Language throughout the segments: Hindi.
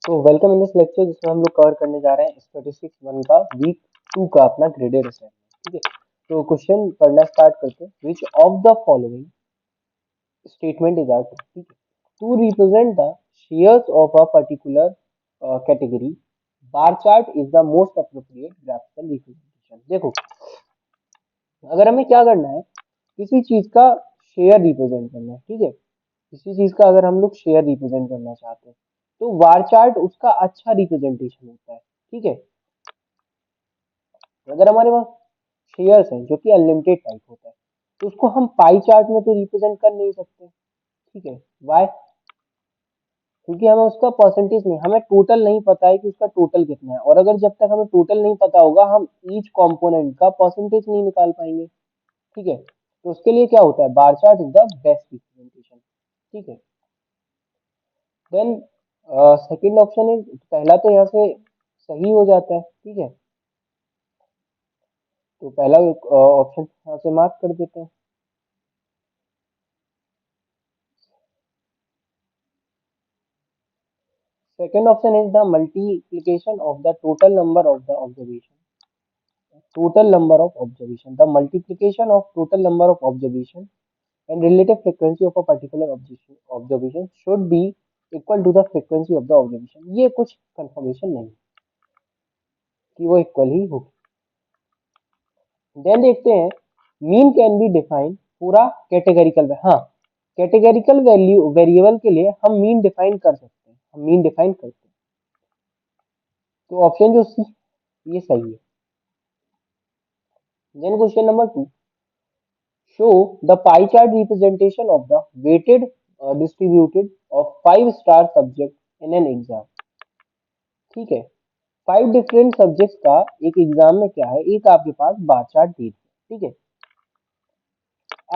तो वेलकम इन दिस लेक्चर जिसमें हम लोग कवर करने जा रहे हैं स्टैटिस्टिक्स वन का वीक टू का अपना ग्रेडेड असाइनमेंट। ठीक है, तो क्वेश्चन पढ़ना स्टार्ट करते हैं। Which of the following statement is are true. ठीक है, to represent the shares of a particular category bar chart is the most appropriate graphical representation. देखो, अगर हमें क्या करना है, किसी चीज का शेयर रिप्रेजेंट करना है। ठीक है, किसी चीज का अगर हम लोग शेयर रिप्रेजेंट करना चाहते हैं तो वार चार्ट उसका अच्छा रिप्रेजेंटेशन होता है। ठीक है, अगर हमारे पास शेयर्स हैं जो कि अनलिमिटेड टाइप होता है तो उसको हम पाई चार्ट में तो रिप्रेजेंट कर नहीं सकते। ठीक है, वाई? क्योंकि हमें उसका परसेंटेज नहीं, हमें टोटल नहीं पता है कि उसका टोटल कितना है, और अगर जब तक हमें टोटल नहीं पता होगा हम ईच कंपोनेंट का परसेंटेज नहीं निकाल पाएंगे। ठीक है, तो उसके लिए क्या होता है, बार chart is the best representation. ठीक है, देन सेकंड ऑप्शन इज, पहला तो यहाँ से सही हो जाता है। ठीक है, तो पहला ऑप्शन यहाँ से मार्क कर देते हैं। Second option is the multiplication of the total number of the observation. Total number of observation. The multiplication of total number of observation and relative frequency of a particular observation should be equal to the frequency of the observation. ये कुछ कंफर्मेशन नहीं कि वो इक्वल ही होगी। देन देखते हैं, मीन कैन बी डिफाइन पूरा कैटेगरिकल। हाँ, कैटेगरिकल वैल्यू वेरिएबल के लिए हम मीन डिफाइन कर सकते हैं, हम मीन डिफाइन करते हैं। तो ऑप्शन जो सी ये सही है। Then question number 2, show the pie chart representation of the weighted distributed of 5-star subject in an exam। ठीक है, 5 डिफरेंट सब्जेक्ट्स का एक एग्जाम में क्या है, एक आपके पास बार चार्ट दे दिया। ठीक है,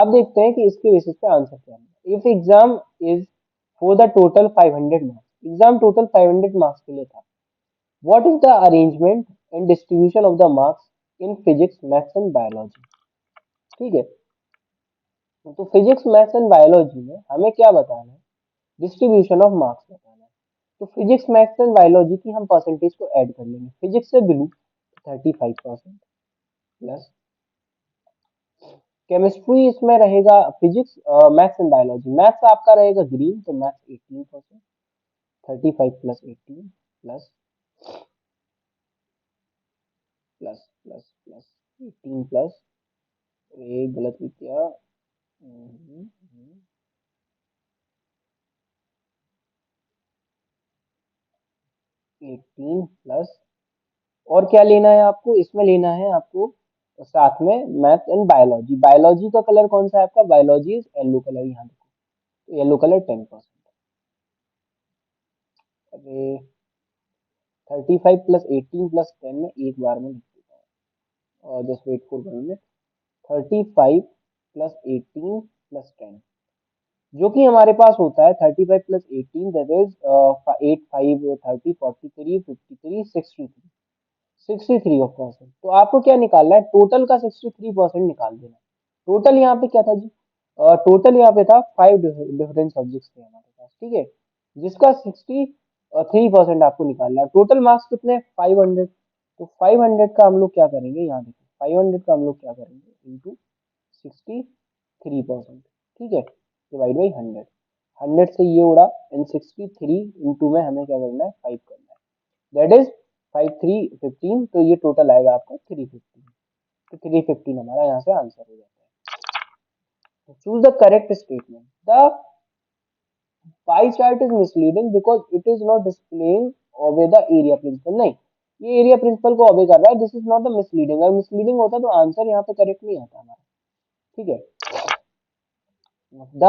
अब देखते हैं कि इसके बेसिस पे आंसर क्या है। If exam is for the total 500 marks, exam total 500 marks के लिए था, what is the arrangement and distribution of the marks in physics maths and biology. ठीक है, तो फिजिक्स मैथ्स एंड बायोलॉजी में हमें क्या बताना है, डिस्ट्रीब्यूशन ऑफ मार्क्स बताना है। तो फिजिक्स मैथ्स एंड बायोलॉजी की हम परसेंटेज को ऐड कर लेंगे। फिजिक्स से बिलो 35% प्लस, केमिस्ट्री इसमें रहेगा, physics maths and biology, maths आपका रहेगा ग्रीन, तो मैथ्स 18%, 35 प्लस 18 plus plus plus plus 18 plus, ये गलत भी किया, 18 प्लस, और क्या लेना है आपको, इसमें लेना है आपको साथ में मैथ एंड बायोलॉजी। बायोलॉजी का कलर कौन सा है आपका, बायोलॉजी इज येलो कलर, यहाँ देखो, तो येलो कलर 10%। अरे 35 प्लस 18 प्लस 10 में एक बार में लिख देता हूँ, और जस्ट वेट फॉर 1 मिनट। 35 प्लस 18 प्लस 10, जो कि हमारे पास होता है 35 प्लस 18, दैट इज 8 5 30 43 53 63, 63%। तो आपको क्या निकालना है, टोटल का 63% निकाल देना है। टोटल यहाँ पे क्या था जी, टोटल यहाँ पे था 5 डिफरेंट सब्जेक्ट्स थे हमारे पास। ठीक है, जिसका 63% आपको निकालना है। टोटल मार्क्स कितने, 500। तो 500 का हम लोग क्या करेंगे, यहाँ देखो 500 का हम लोग क्या करेंगे, इंटू 63%। ठीक है, डिवाइड बाई 100, 100 से ये उड़ा, एंड 63 इंटू में हमें क्या करना है, 5 करना है, दैट इज 5 3 15, तो ये टोटल आएगा आपका 315। तो 315 हमारा यहाँ से आंसर हो जाता है। Choose the correct statement. The pie chart is misleading because it is not displaying obey the area principle. नहीं, ये एरिया प्रिंसिपल को ओबे कर रहा है, this is not the misleading. अगर मिसलीडिंग होता तो आंसर यहाँ पे करेक्ट नहीं आता हमारा। ठीक है, the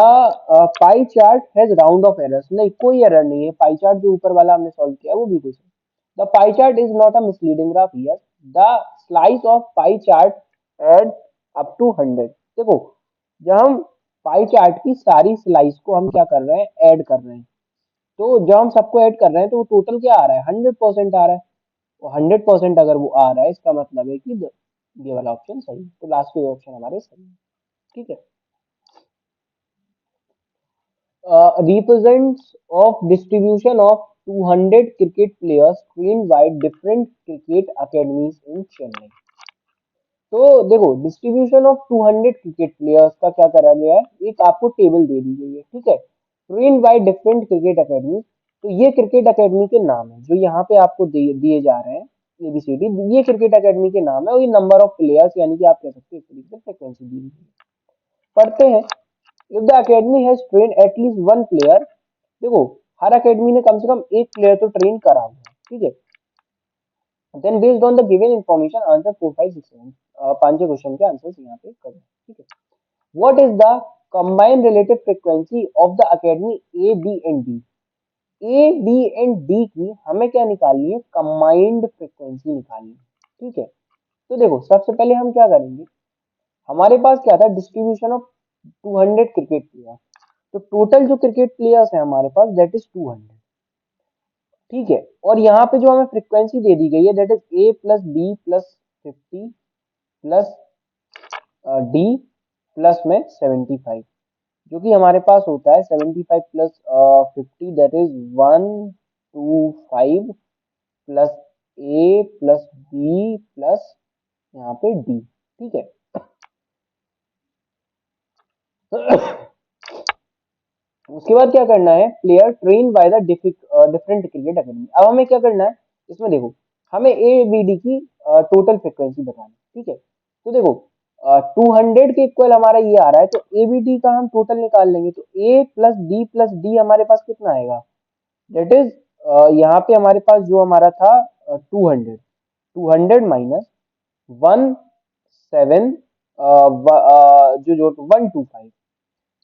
pie chart has round of errors, नहीं कोई एरर नहीं है, पाई चार्ट जो ऊपर वाला हमने सॉल्व किया वो बिल्कुल सही। The pie chart is not a misleading graph here, the slice of pie chart add up to 100। देखो, जब हम पाई चार्ट की सारी स्लाइस को हम क्या कर रहे हैं, ऐड कर रहे हैं, तो जब हम सबको ऐड कर रहे हैं तो वो टोटल क्या आ रहा है, 100% आ रहा है। तो 100% अगर वो आ रहा है, इसका मतलब है कि ये वाला ऑप्शन सही है। तो लास्ट के ऑप्शन हमारे सही है। ठीक है, represents of distribution of 200 cricket players trained by different cricket academies in Chennai. तो देखो डिस्ट्रीब्यूशन ऑफ 200 क्रिकेट प्लेयर्स का क्या करा गया है, एक आपको टेबल दे दी गई है, ठीक है। Train by different cricket academy, तो ये क्रिकेट अकेडमी के नाम है जो यहाँ पे आपको दिए जा रहे हैं, एबीसीडी, ये क्रिकेट अकेडमी के नाम है, और ये नंबर ऑफ प्लेयर्स यानी कि आप कह सकते हो एक तरीके से फ्रिक्वेंसी दी हुई है। पढ़ते हैं, if the academy has train at least one player, देखो हर अकेडमी ने कम से कम एक प्लेयर तो ट्रेन करा हुआ है, ठीक है। Then based on the given information answer 4 5 6 7, पांच क्वेश्चन के आंसर्स यहाँ पे करें, ठीक है। What is the combined relative frequency of the academy A B and D, A B and D की हमें क्या निकालनी है, कंबाइंड फ्रीक्वेंसी निकालनी है, ठीक है। तो देखो सबसे पहले हम क्या करेंगे, हमारे पास क्या था, डिस्ट्रीब्यूशन ऑफ 200 क्रिकेट प्लेयर, तो टोटल जो क्रिकेट प्लेयर्स है हमारे पास दैट इज 200, ठीक है। और यहाँ पे जो हमें फ्रीक्वेंसी दे दी गई है that is A plus B plus 50 plus D plus में 75, जो कि हमारे पास होता है 75 plus 50 that is 125 plus A plus B plus यहाँ पे डी, ठीक है। उसके बाद क्या करना है, player train by the different cricket academy. अब हमें क्या करना है, इसमें देखो हमें ए बी डी की टोटल फ्रिक्वेंसी बतानी, ठीक है। तो देखो 200 के इक्वल हमारा ये आ रहा है, तो ए बी डी का हम टोटल निकाल लेंगे, तो ए प्लस डी हमारे पास कितना आएगा, दैट इज यहाँ पे हमारे पास जो हमारा था 200, 200 माइनस 17 जो जो 125,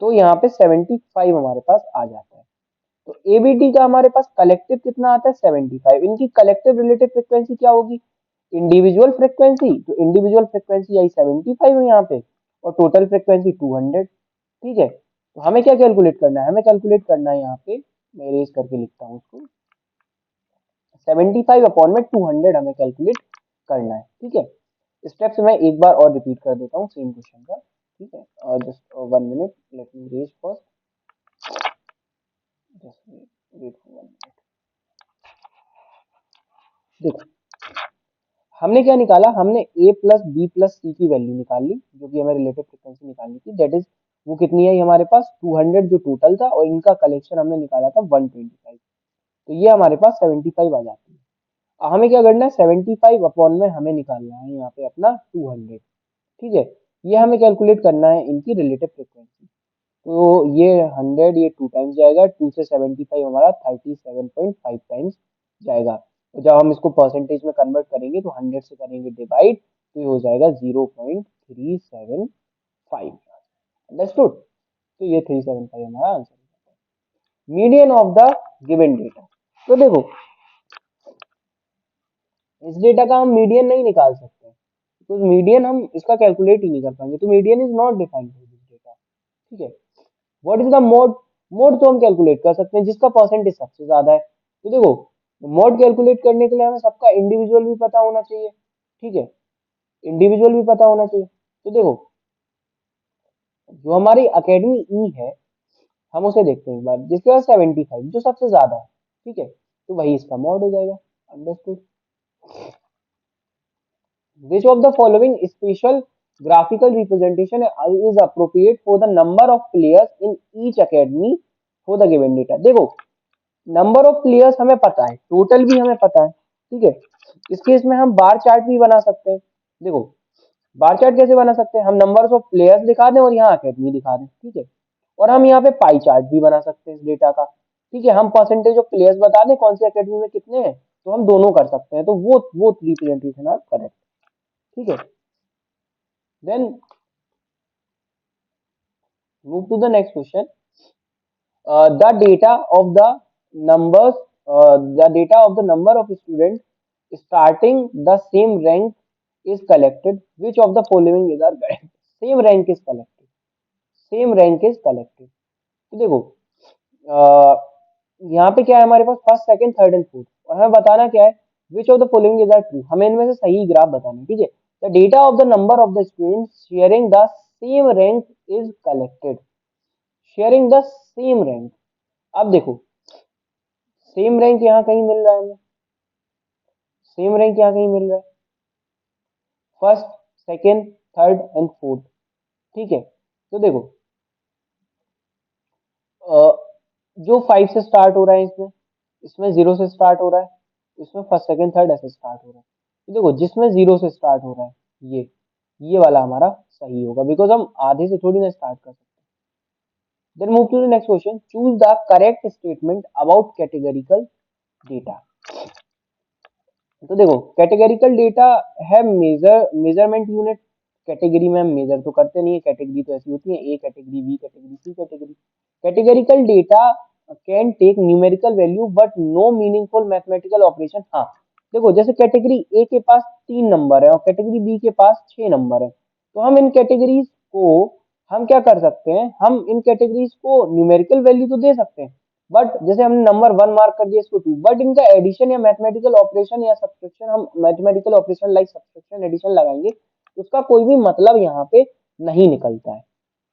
तो यहाँ पे 75 हमारे पास आ जाता है। तो एबीटी का हमारे पास कलेक्टिव कितना आता है, 75, इनकी कलेक्टिव रिलेटिव फ्रीक्वेंसी क्या होगी, इंडिविजुअल फ्रीक्वेंसी, तो इंडिविजुअल फ्रीक्वेंसी आई 75 यहाँ पे, और टोटल फ्रीक्वेंसी 200, ठीक है। तो हमें क्या कैलकुलेट करना है, हमें कैलकुलेट करना है यहाँ पे, मैं इरेज करके लिखता हूँ उसको, 75 अपॉन में 200 हमें कैलकुलेट करना है, ठीक है। स्टेप्स मैं एक बार और रिपीट कर देता हूँ सेम क्वेश्चन का, ठीक है। और just 1 minute, let me erase first, just wait for 1 minute. देखो हमने क्या निकाला, हमने a plus B plus C की वैल्यू निकाल ली, जो कि हमें रिलेटिव फ्रीक्वेंसी निकालनी थी, दैट इज वो कितनी है हमारे पास 200 जो टोटल था, और इनका कलेक्शन हमने निकाला था 125, तो ये हमारे पास 75 आ जाती है। अब हमें क्या करना है, 75 अपॉन में हमें निकालना है यहाँ पे अपना 200, ठीक है। ये हमें कैलकुलेट करना है इनकी रिलेटिव फ्रीक्वेंसी, तो ये 100 ये 2 टाइम्स जाएगा, 2 से 75 हमारा 37.5 टाइम्स जाएगा। तो जब हम इसको परसेंटेज में कन्वर्ट करेंगे तो 100 से करेंगे डिवाइड, तो ये हो जाएगा 0.375, अंडरस्टूड। तो ये 375 हमारा आंसर है। Median of the given data, तो देखो इस डेटा का हम मीडियन नहीं निकाल सकते, तो मीडियन हम इसका कैलकुलेट ही नहीं कर पाएंगे, तो median is not defined for this data, ठीक है। What is the mode, mode तो हम कैलकुलेट कर सकते हैं जिसका परसेंटेज सबसे ज्यादा है, तो देखो मोड कैलकुलेट करने के लिए हमें सबका इंडिविजुअल भी पता होना चाहिए, ठीक है, इंडिविजुअल भी पता होना चाहिए। तो देखो जो हमारी अकेडमी ई है, हम उसे देखते हैं एक बार, जिसके पास 75 जो सबसे ज्यादा है, ठीक है, तो वही इसका मॉड हो जाएगा, understood. Which of the following special graphical representation is appropriate for the number of players in each academy for the given data? देखो नंबर ऑफ प्लेयर्स हमें पता है, टोटल भी हमें पता है, ठीक है। इस केस में हम बार चार्ट भी बना सकते हैं। देखो बार चार्ट कैसे बना सकते हैं, हम नंबर्स ऑफ प्लेयर्स दिखा दें और यहाँ अकेडमी दिखा दें, ठीक है। और हम यहाँ पे पाई चार्ट भी बना सकते हैं इस डेटा का, ठीक है। हम परसेंटेज ऑफ प्लेयर्स बता दें कौन सी अकेडमी में कितने हैं, तो हम दोनों कर सकते हैं, तो वो रिप्रेजेंटेशन आर करेक्ट, ठीक है। Then move to the next question. The data of the number of students starting the same rank is collected. Which of the following is are correct? Same rank is collected. Same rank is collected. तो देखो यहाँ पे क्या है हमारे पास, first second third and fourth, और हमें बताना क्या है, which of the following is are true, हमें इनमें से सही ग्राफ बताना है, ठीक है। The data of the number of the students sharing the same rank is collected, sharing the same rank. अब देखो सेम रैंक यहाँ कहीं मिल रहा है हमें, सेम रैंक यहाँ कहीं मिल रहा है, first, second, third and fourth. ठीक है, तो देखो जो 5 से स्टार्ट हो रहा है इसमें, इसमें 0 से स्टार्ट हो रहा है, इसमें फर्स्ट सेकंड थर्ड ऐसे स्टार्ट हो रहा है। तो देखो जिसमें 0 से स्टार्ट हो रहा है ये वाला हमारा सही होगा, बिकॉज हम आधे से थोड़ी ना स्टार्ट कर सकते। Then move to the next question, choose the correct statement about categorical data. तो देखो कैटेगरिकल डेटा है मेजरमेंट यूनिट। कैटेगरी में हम मेजर तो करते नहीं है, कैटेगरी तो ऐसी होती है, A category, B category, C category. Categorical data can take numerical value but no meaningful mathematical operation. हाँ देखो, जैसे कैटेगरी ए के पास 3 नंबर है और कैटेगरी बी के पास 6 नंबर है, तो हम इन कैटेगरीज को हम क्या कर सकते हैं, हम इन कैटेगरीज को न्यूमेरिकल वैल्यू तो दे सकते हैं, बट जैसे हमने नंबर 1 मार्क कर दिया, इसको 2, बट इनका एडिशन या मैथमेटिकल ऑपरेशन या सब्सट्रैक्शन, हम mathematical operation like subtraction addition लगाएंगे, उसका कोई भी मतलब यहाँ पे नहीं निकलता है।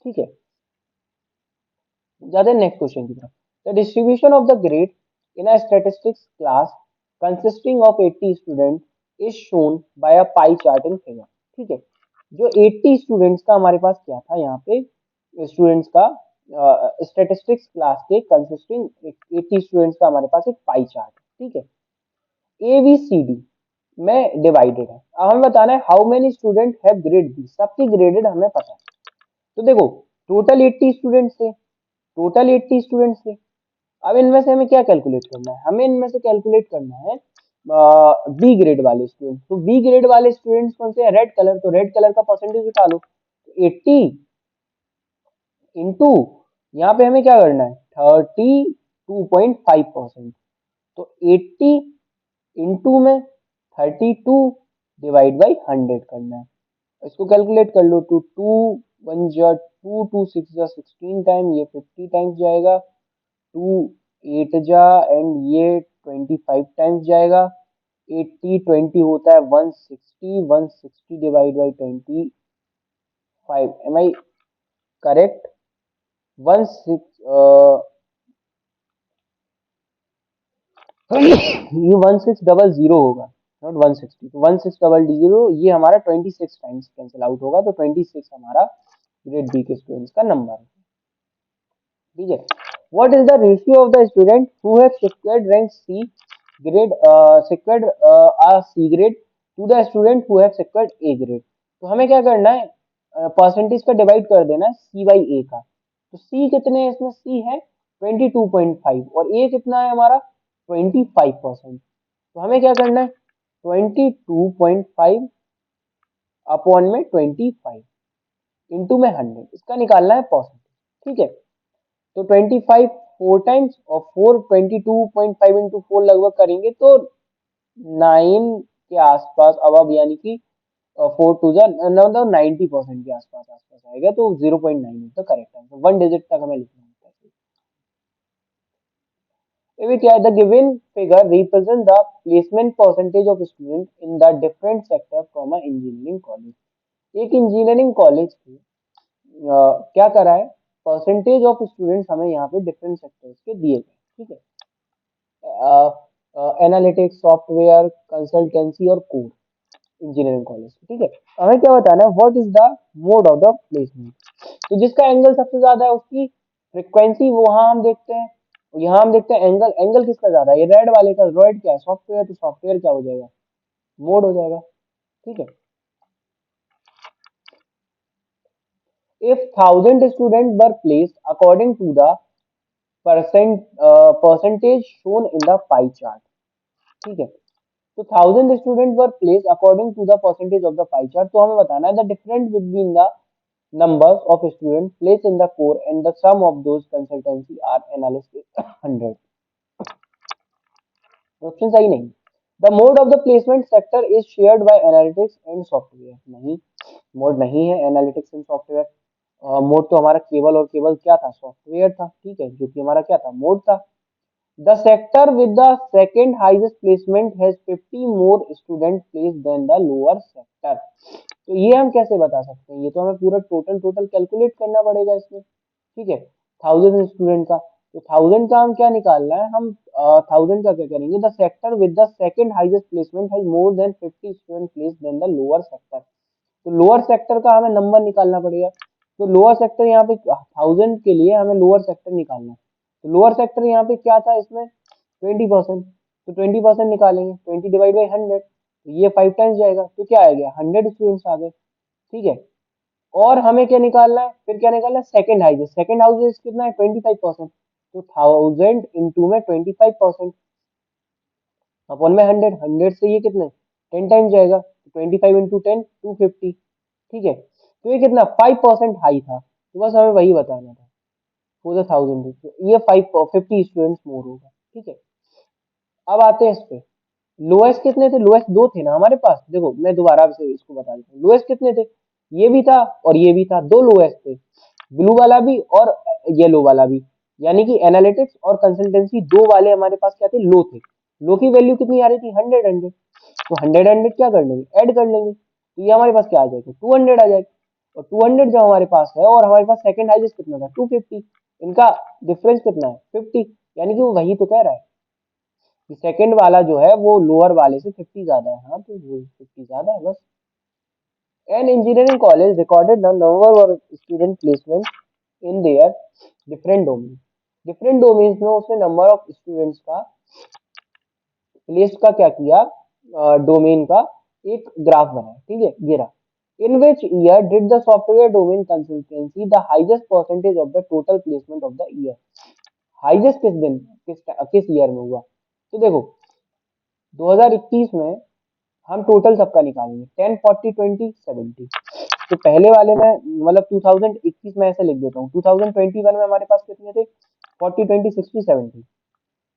ठीक है, जाते हैं नेक्स्ट क्वेश्चन की तरफ। The distribution of the grade in a statistics class consisting of 80 student is shown by a pie chart in figure. ठीक है, जो 80 स्टूडेंट्स का हमारे पास क्या था यहाँ पे, स्टूडेंट्स का स्टैटिस्टिक्स क्लास के कंसिस्टिंग 80 स्टूडेंट्स का हमारे पास एक पाई चार्ट। ठीक है, ए बी सी डी में डिवाइडेड है। अब हमें बताना है how many student have grade B, सबकी ग्रेडेड हमें पता है। तो देखो टोटल 80 स्टूडेंट्स थे, टोटल 80 स्टूडेंट्स थे। अब इनमें से हमें क्या कैलकुलेट करना है, हमें इनमें से कैलकुलेट करना है बी ग्रेड वाले स्टूडेंट। तो बी ग्रेड वाले स्टूडेंट्स कौन से हैं, रेड कलर, तो रेड कलर का परसेंटेज उठा लो, 80 इंटू यहाँ पे हमें क्या करना है 32.5%, तो 80 इंटू में 32 डिवाइड बाई 100 करना है। इसको कैलकुलेट कर लो, तो 2 1 जा 2 2 6 जा 16 टाइम, ये 50 टाइम्स जाएगा, 2 8 जा एंड ये 25 टाइम्स जाएगा। 80 20 होता है 160, 160 divide by 25, am I correct, ये 1600 होगा, नॉट 160, तो 1600, ये हमारा 26 टाइम्स कैंसिल आउट होगा, तो 26 हमारा ग्रेड बी के स्टूडेंट्स का नंबर है। ठीक है, what is the ratio of the student who have secured rank C grade, secured a C grade to the student who have secured A grade. तो हमें क्या करना है, परसेंटेज का डिवाइड कर देना है सी बाई ए का। तो सी कितने हैं इसमें, सी है 22.5 और ए कितना है हमारा 25%। तो हमें क्या करना है 22.5 अपॉन में 25 इंटू में 100, इसका निकालना है परसेंटेज। ठीक है, तो 25 4 टाइम्स और 4 22.5 इंटू 4 लगभग करेंगे तो 9 के आसपास, अब यानी कि 4 टू जा मतलब 90% के आसपास आसपास आएगा, तो 0.9 is the correct answer, 1 digit तक हमें लिखना होता है। If क्या है, the given figure represent the placement percentage of student in the different sector from a engineering college। एक इंजीनियरिंग कॉलेज की क्या करा है, परसेंटेज ऑफ स्टूडेंट्स हमें यहाँ पे डिफरेंट सेक्टर्स के दिए गए। ठीक है, एनालिटिक्स, सॉफ्टवेयर, कंसल्टेंसी और कोर, इंजीनियरिंग कॉलेज। ठीक है, हमें क्या बताना है, what is the mode of the placement. तो जिसका एंगल सबसे ज्यादा है उसकी फ्रिक्वेंसी वो वहां हम देखते हैं, यहाँ हम देखते हैं एंगल, एंगल किसका ज्यादा है, ये रेड वाले का, रेड क्या है सॉफ्टवेयर, तो सॉफ्टवेयर क्या हो जाएगा, मोड हो जाएगा। ठीक है, if 1000 students were placed according to the percentage shown in the pie chart। ठीक है, तो 1000 students were placed according to the percentage of the pie chart, तो हमें बताना है the difference between the numbers of students placed in the core and the sum of those consultancy are analysis 100। Option सही नहीं, the mode of the placement sector is shared by analytics and software, नहीं मोड नहीं है एनालिटिक्स एंड सॉफ्टवेयर। मोड तो हमारा केवल और केवल क्या था, सॉफ्टवेयर था। ठीक है, जो कि हमारा क्या था, मोड था। The sector with the second highest placement has 50 more student place than the lower sector. तो ये हम कैसे बता सकते हैं, ये तो हमें पूरा टोटल कैलकुलेट करना पड़ेगा इसमें। ठीक है, 1000 स्टूडेंट का, तो 1000 का हम क्या निकालना है, हम 1000 का क्या करेंगे, the sector with the second highest placement has more than 50 student place than the lower sector. तो लोअर सेक्टर का हमें नंबर निकालना पड़ेगा। तो लोअर सेक्टर यहाँ पे 1000 के लिए हमें लोअर सेक्टर निकालना है। तो लोअर सेक्टर यहाँ पे क्या था इसमें, 20%। तो 20% निकालेंगे, 20 डिवाइड बाई 100, तो ये 5 टाइम्स जाएगा, तो क्या आ गया, 100 स्टूडेंट्स आ गए। ठीक है। और हमें क्या निकालना है, फिर क्या निकालना है, सेकंड हाईएस्ट। सेकंड हाईएस्ट कितना है, 25%। तो 1000 इंटू में 25% अपॉन में 100, 100 से ये कितने 10 टाइम्स जाएगा, 25 इंटू 10 250। ठीक है। तो ये कितना 5% हाई था, तो बस हमें वही बताना था फॉर द 1000, ये 50 स्टूडेंट्स मोर होगा। ठीक है। अब आते हैं इस पे, लोएस्ट कितने थे, लोएस्ट दो थे ना हमारे पास। देखो मैं दोबारा से इसको बता देता हूँ, लोएस्ट कितने थे, ये भी था और ये भी था, दो लोएस्ट थे, ब्लू वाला भी और येलो वाला भी। यानी कि एनालिटिक्स और कंसल्टेंसी दो वाले हमारे पास क्या थे, लो थे। लो की वैल्यू कितनी आ रही थी, 100 100। तो 100 100 क्या कर लेंगे, ऐड कर लेंगे, तो ये हमारे पास क्या आ जाएगा, 200 आ जाएगा। और 200 जब हमारे पास है और हमारे पास सेकंड हाईएस्ट कितना था, 250, इनका डिफरेंस कितना है, 50। यानी कि वो वही तो कह रहा है कि सेकंड वाला जो है वो लोअर वाले से 50 ज्यादा है। हाँ तो वो 50 ज्यादा है बस। An engineering college recorded the number of student placement in their different domain. Different domains में उसने नंबर ऑफ स्टूडेंट्स का लिस्ट का क्या किया, डोमेन का एक ग्राफ बनाया। ठीक है, ये रहा। In which year did the software domain consultancy the highest percentage of the total placement of the year. Highest किस दिन, किस ईयर में हुआ। तो देखो 2021 में हम टोटल सबका निकालेंगे, 10 40 20 70। तो पहले वाले में मतलब 2021 में ऐसे लिख देता हूँ, 2021 में हमारे पास कितने थे, 40 20 60 70।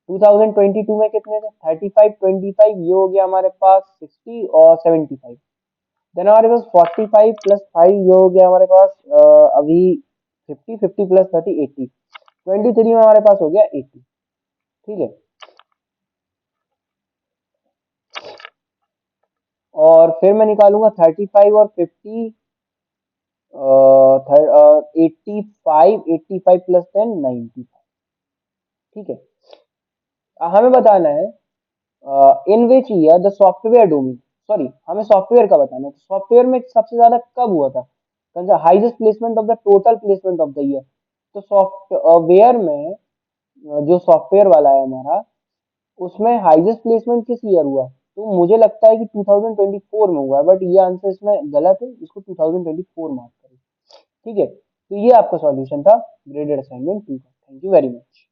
2022 में कितने थे, 35 25, ये हो गया हमारे पास 60 और 75। देन हमारे पास 45 प्लस 5, ये हो गया हमारे पास अभी 50, 50 प्लस 30 80। 23 में हमारे पास हो गया 80। ठीक है। और फिर मैं निकालूंगा 35 और 50, 85, 85 प्लस 10 95। ठीक है। हमें बताना है in which year the software domain, sorry हमें सॉफ्टवेयर का बताना है, तो सॉफ्टवेयर में सबसे ज्यादा कब हुआ था, कौन सा highest placement of the total placement of the year. तो सॉफ्टवेयर में जो सॉफ्टवेयर वाला है हमारा, उसमें हाईएस्ट प्लेसमेंट किस ईयर हुआ, तो मुझे लगता है कि 2024 में हुआ है, बट ये आंसर इसमें गलत है, इसको 2024 मार्क करें। ठीक है। तो ये आपका सॉल्यूशन था ग्रेडेड असाइनमेंट 2 का। Thank you very much.